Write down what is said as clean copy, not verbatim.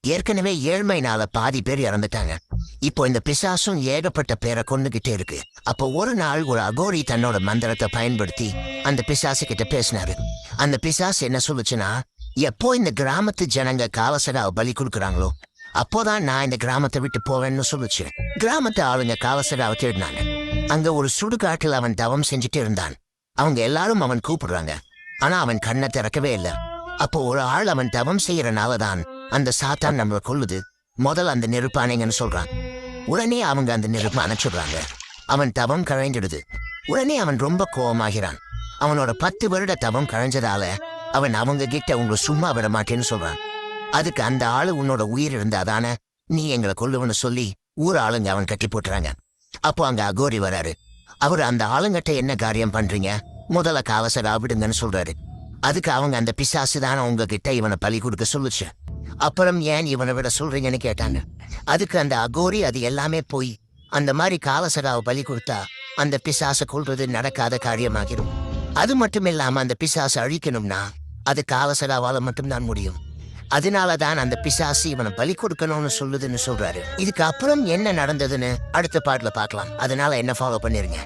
ஏற்கனவே ஏழ்மைனால பாதி பேர் இறந்துட்டாங்க. இப்போ இந்த பிசாசும் ஏகப்பட்ட பேரை கொண்டுகிட்டே இருக்கு. அப்போ ஒரு நாள் ஒரு அகோரி தன்னோட மந்திரத்தை பயன்படுத்தி அந்த பிசாசு கிட்ட பேசினாரு. அந்த பிசாசு என்ன சொல்லுச்சுன்னா, எப்போ இந்த கிராமத்து ஜனங்க காவசராவை பலி கொடுக்குறாங்களோ அப்போதான் நான் இந்த கிராமத்தை விட்டு போவேன்னு சொல்லுச்சு. கிராமத்து ஆளுங்க காவசராவை தேடினாங்க. அங்க ஒரு சுடுகாட்டில் அவன் தவம் செஞ்சுட்டு இருந்தான். அவங்க எல்லாரும் அவன் கூப்பிடுறாங்க, ஆனா அவன் கண்ணை திறக்கவே இல்லை. அப்போ ஒரு ஆள் அவன் தவம் செய்யறனாலதான் அந்த சாத்தான் நம்மளை கொல்லுது, முதல்ல அந்த நெருப்பு அணைங்கன்னு சொல்றான். உடனே அவங்க அந்த நெருப்பு அணைச்சிடுறாங்க. அவன் தவம் கழைஞ்சிடுது. உடனே அவன் ரொம்ப கோபமாகிறான். அவனோட 10 வருட தவம் கழைஞ்சதால அவன் அவங்க கிட்ட உங்களை சும்மா விட மாட்டேன்னு சொல்றான். அதுக்கு அந்த ஆளு உன்னோட உயிர் இருந்தாதானே நீ எங்களை கொல்லுவன்னு சொல்லி ஊர் ஆளுங்க அவன் கட்டி போட்டுறாங்க. அப்போ அங்க அகோரி வராரு. அவர் அந்த ஆளுங்கிட்ட என்ன காரியம் பண்றீங்க, முதல்ல காவசரா விடுங்கன்னு சொல்றாரு. அதுக்கு அவங்க அந்த பிசாசு தானே உங்ககிட்ட இவனை பலி கொடுக்க சொல்லுச்சு, அப்புறம் ஏன் இவனை விட சொல்றீங்கன்னு கேட்டாங்க. அதுக்கு அந்த அகோரி அது எல்லாமே போய், அந்த மாதிரி காவசராவை பலி கொடுத்தா அந்த பிசாசை கொள்றது நடக்காத காரியமாகிடும். அது மட்டும் இல்லாம அந்த பிசாசை அழிக்கணும்னா அது காவசராவால மட்டும்தான் முடியும். அதனாலதான் அந்த பிசாசு இவனை பலி கொடுக்கணும்னு சொல்லுதுன்னு சொல்றாரு. இதுக்கு அப்புறம் என்ன நடந்ததுன்னு அடுத்த பாட்டுல பார்க்கலாம். அதனால என்ன ஃபாலோ பண்ணிருங்க.